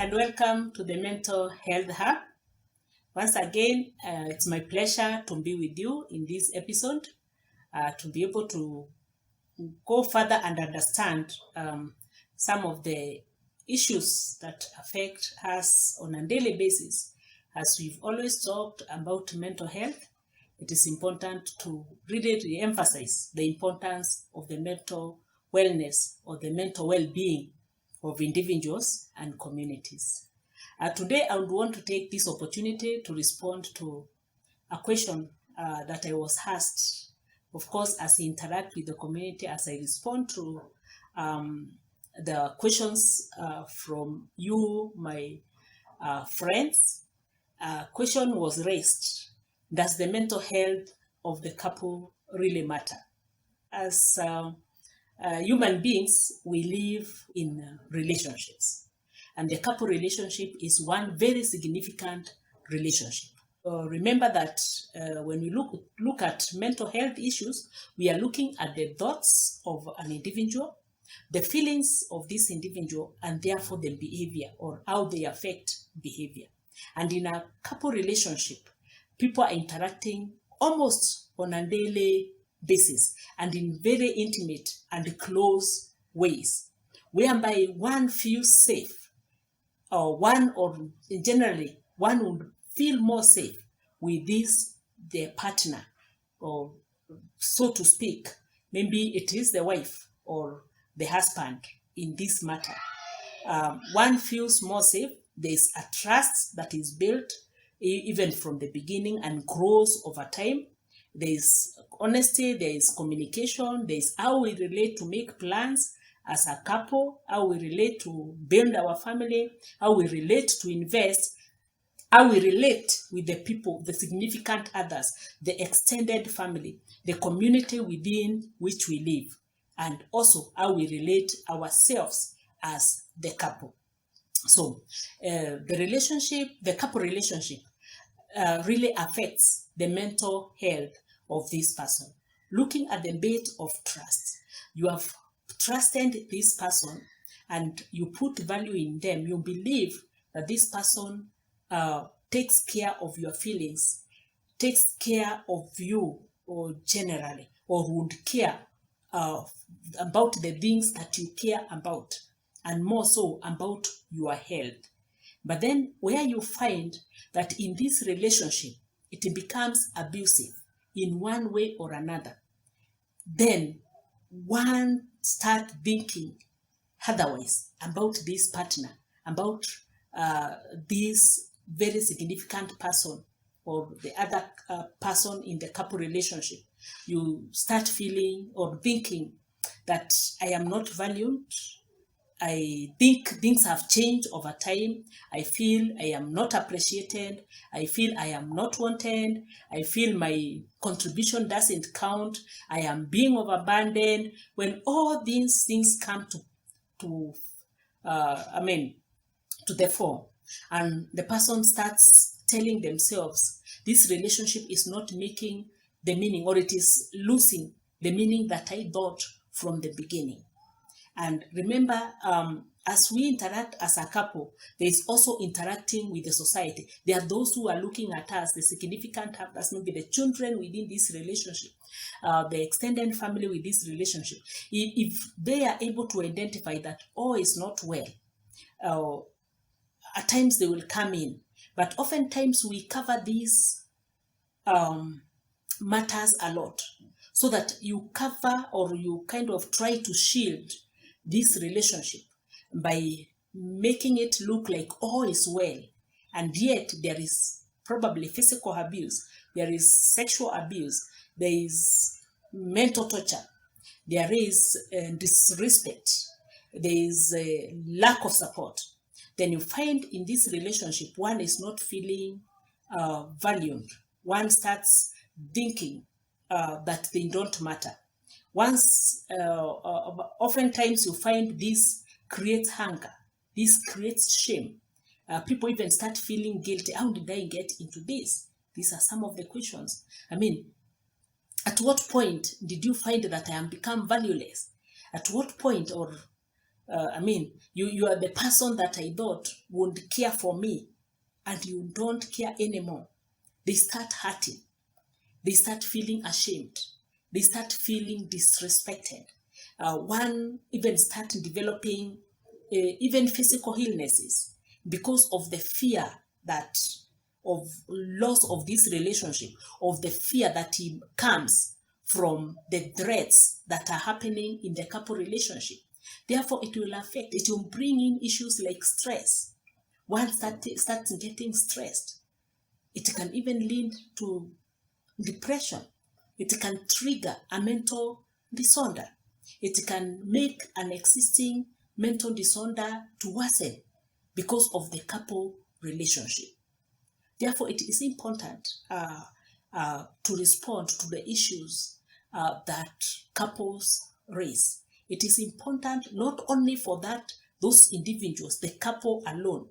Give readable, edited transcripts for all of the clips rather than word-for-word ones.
and welcome to the Mental Health Hub. Once again, it's my pleasure to be with you in this episode to be able to go further and understand some of the issues that affect us on a daily basis. As we've always talked about mental health, it is important to really re-emphasize the importance of the mental wellness or the mental well-being of individuals and communities. Today, I would want to take this opportunity to respond to a question that I was asked, of course, as I interact with the community, as I respond to the questions from you, my friends. Question was raised: does the mental health of the couple really matter? As human beings, we live in relationships, and the couple relationship is one very significant relationship. Remember that when we look at mental health issues, we are looking at the thoughts of an individual, the feelings of this individual, and therefore the behavior or how they affect behavior. And in a couple relationship, people are interacting almost on a daily basis and in very intimate and close ways, whereby one feels safe, or generally one would feel more safe with their partner, or so to speak, maybe it is the wife or the husband in this matter. One feels more safe. There's a trust that is built even from the beginning and grows over time. There's honesty, there is communication, there's how we relate to make plans as a couple, how we relate to build our family, how we relate to invest, how we relate with the people, the significant others, the extended family, the community within which we live, and also how we relate ourselves as the couple. So the couple relationship really affects the mental health of this person. Looking at the bit of trust, you have trusted this person and you put value in them. You believe that this person takes care of your feelings, takes care of you, or generally, or would care about the things that you care about, and more so about your health. But then where you find that in this relationship, it becomes abusive in one way or another, then one start thinking otherwise about this partner, about this very significant person or the other person in the couple relationship. You start feeling or thinking that I am not valued. I think things have changed over time. I feel I am not appreciated. I feel I am not wanted. I feel my contribution doesn't count. I am being overburdened. When all these things come to the fore, and the person starts telling themselves, this relationship is not making the meaning, or it is losing the meaning that I thought from the beginning. And remember, as we interact as a couple, there is also interacting with the society. There are those who are looking at us, the significant others, maybe the children within this relationship, the extended family with this relationship. If they are able to identify that all is not well, at times they will come in. But oftentimes we cover these matters a lot, so that you cover or you kind of try to shield this relationship by making it look like all is well, and yet there is probably physical abuse, there is sexual abuse, there is mental torture, there is disrespect, there is a lack of support. Then you find in this relationship one is not feeling valued. One starts thinking that they don't matter. Oftentimes you find this creates hunger, this creates shame. People even start feeling guilty. How did I get into this? These are some of the questions. At what point did you find that I am become valueless? At what point, or You are the person that I thought would care for me, and you don't care anymore. They start hurting. They start feeling ashamed. They start feeling disrespected. One even start developing even physical illnesses because of the fear that of loss of this relationship, of the fear that it comes from the threats that are happening in the couple relationship. Therefore, it will affect, it will bring in issues like stress. One starts getting stressed. It can even lead to depression. It can trigger a mental disorder. It can make an existing mental disorder to worsen because of the couple relationship. Therefore, it is important to respond to the issues that couples raise. It is important not only for those individuals, the couple alone.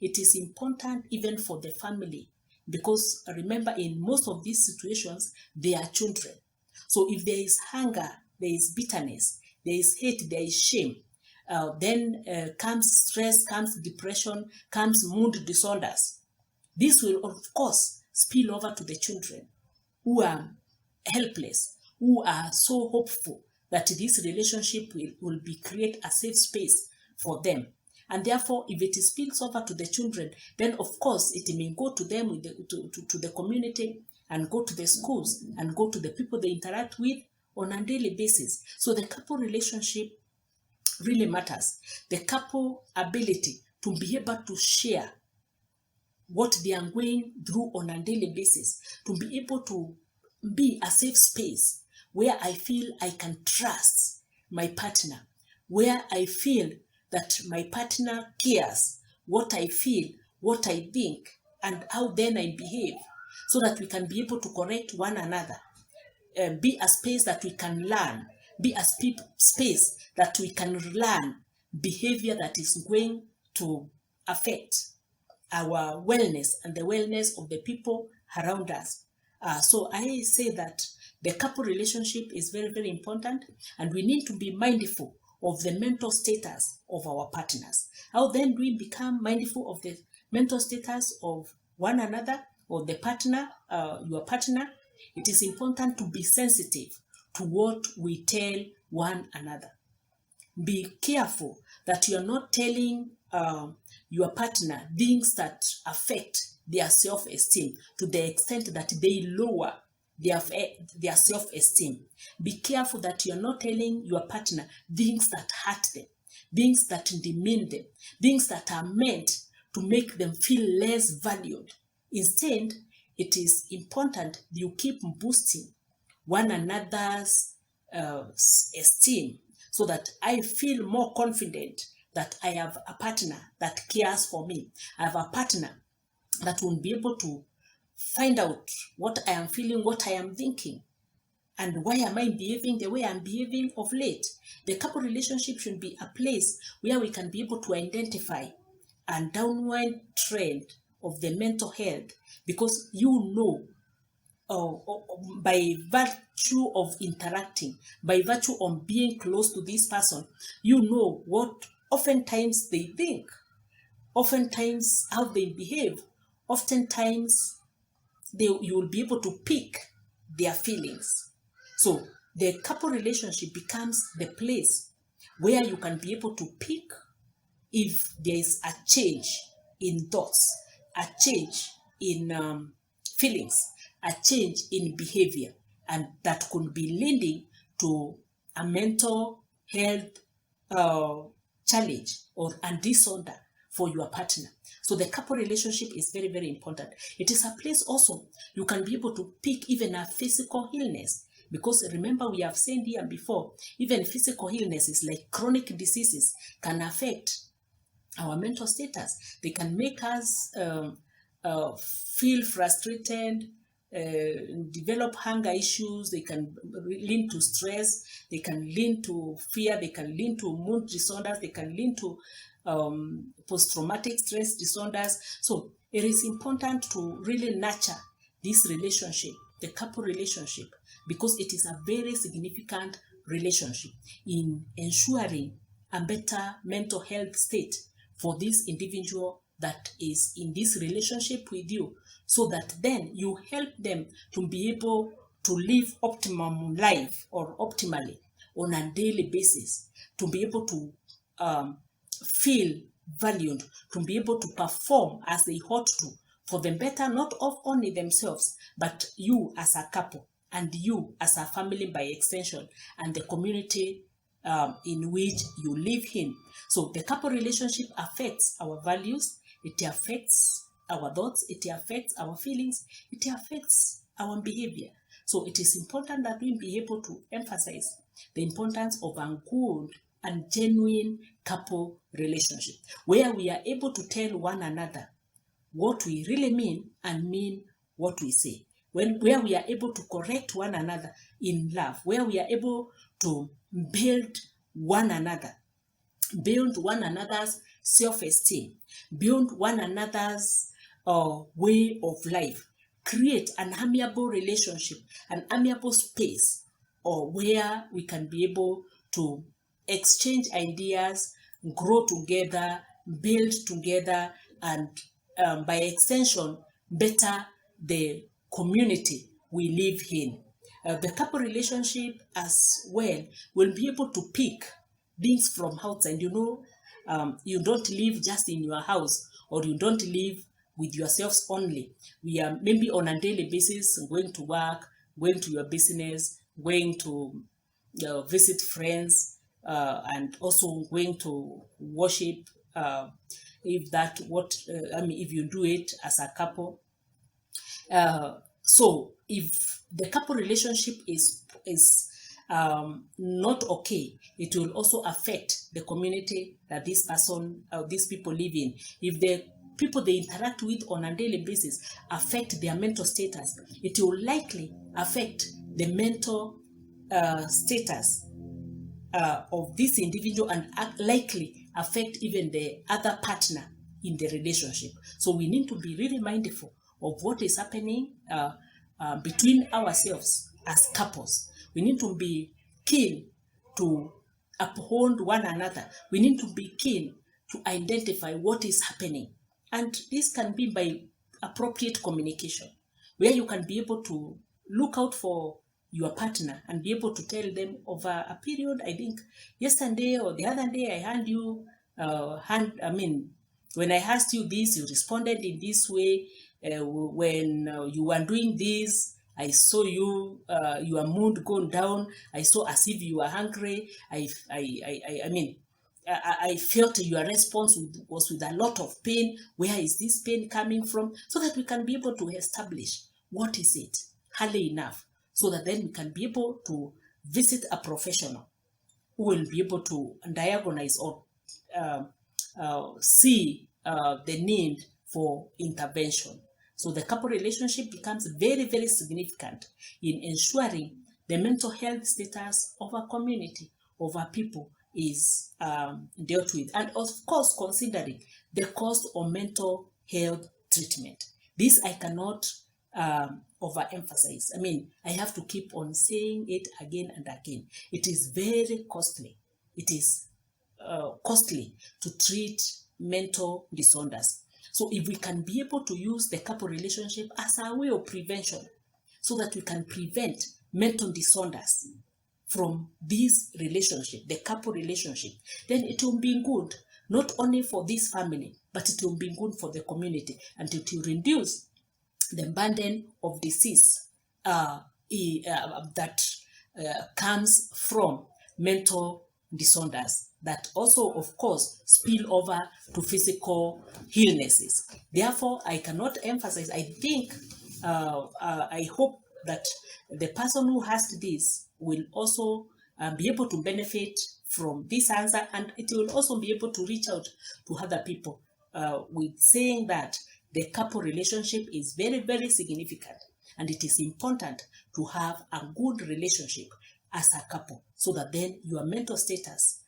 It is important even for the family, because remember, in most of these situations, they are children. So if there is hunger, there is bitterness, there is hate, there is shame, then comes stress, comes depression, comes mood disorders. This will, of course, spill over to the children who are helpless, who are so hopeful that this relationship will create a safe space for them. And therefore, if it spills over to the children, then of course it may go to them, to the community, and go to the schools, and go to the people they interact with on a daily basis. So the couple relationship really matters. The couple ability to be able to share what they are going through on a daily basis, to be able to be a safe space where I feel I can trust my partner, where I feel that my partner cares what I feel, what I think, and how then I behave, so that we can be able to correct one another, be a space that we can learn, be a space that we can learn behavior that is going to affect our wellness and the wellness of the people around us. So I say that the couple relationship is very, very important, and we need to be mindful of the mental status of our partners. How then do we become mindful of the mental status of one another, or the partner, your partner? It is important to be sensitive to what we tell one another. Be careful that you are not telling your partner things that affect their self-esteem to the extent that they lower their self-esteem. Be careful that you're not telling your partner things that hurt them, things that demean them, things that are meant to make them feel less valued. Instead, it is important you keep boosting one another's esteem, so that I feel more confident that I have a partner that cares for me. I have a partner that will be able to find out what I am feeling, what I am thinking, and why am I behaving the way I'm behaving of late. The couple relationship should be a place where we can be able to identify a downward trend of the mental health, because you know, by virtue of interacting, by virtue of being close to this person, you know what oftentimes they think, oftentimes how they behave, oftentimes you will be able to pick their feelings. So the couple relationship becomes the place where you can be able to pick if there is a change in thoughts, a change in feelings, a change in behavior, and that could be leading to a mental health challenge or a disorder for your partner. So the couple relationship is very, very important. It is a place also you can be able to pick even a physical illness, because remember, we have said here before, even physical illnesses like chronic diseases can affect our mental status. They can make us feel frustrated, develop hunger issues. They can lead to stress. They can lead to fear. They can lead to mood disorders. They can lead to post-traumatic stress disorders. So it is important to really nurture this relationship, the couple relationship, because it is a very significant relationship in ensuring a better mental health state for this individual that is in this relationship with you, so that then you help them to be able to live optimum life or optimally on a daily basis, to be able to feel valued, to be able to perform as they ought to, for the better not of only themselves, but you as a couple, and you as a family by extension, and the community in which you live in. So the couple relationship affects our values, it affects our thoughts, it affects our feelings, it affects our behavior. So it is important that we be able to emphasize the importance of a good and genuine couple relationship, where we are able to tell one another what we really mean and mean what we say. Where we are able to correct one another in love, where we are able to build one another, build one another's self-esteem, build one another's way of life, create an amiable relationship, an amiable space, or where we can be able to exchange ideas, grow together, build together, and by extension, better the community we live in. The couple relationship as well will be able to pick things from outside. You don't live just in your house, or you don't live with yourselves only. We are maybe on a daily basis going to work, going to your business, going to visit friends, and also going to worship. If you do it as a couple. So if the couple relationship is not okay, it will also affect the community that these people live in. If the people they interact with on a daily basis affect their mental status, it will likely affect the mental status of this individual, and likely affect even the other partner in the relationship. So we need to be really mindful of what is happening between ourselves as couples. We need to be keen to uphold one another. We need to be keen to identify what is happening. And this can be by appropriate communication, where you can be able to look out for your partner and be able to tell them over a period. I think yesterday or the other day, when I asked you this, you responded in this way. When you were doing this, I saw your mood go down. I saw as if you were hungry. I felt your response was with a lot of pain. Where is this pain coming from? So that we can be able to establish what is it early enough, so that then we can be able to visit a professional who will be able to diagnose or see the need for intervention. So the couple relationship becomes very, very significant in ensuring the mental health status of our community, of our people, is dealt with. And of course, considering the cost of mental health treatment. This I cannot overemphasize. I have to keep on saying it again and again. It is very costly. It is costly to treat mental disorders. So if we can be able to use the couple relationship as a way of prevention, so that we can prevent mental disorders from this relationship, the couple relationship, then it will be good, not only for this family, but it will be good for the community, and it will reduce the burden of disease that comes from mental disorders, that also, of course, spill over to physical illnesses. Therefore, I cannot emphasize, I hope that the person who asked this will also be able to benefit from this answer, and it will also be able to reach out to other people with saying that the couple relationship is very, very significant, and it is important to have a good relationship as a couple, so that then your mental status,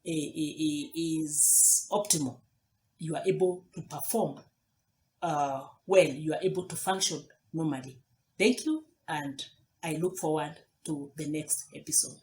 is optimal. You are able to perform well, you are able to function normally. Thank you, and I look forward to the next episode.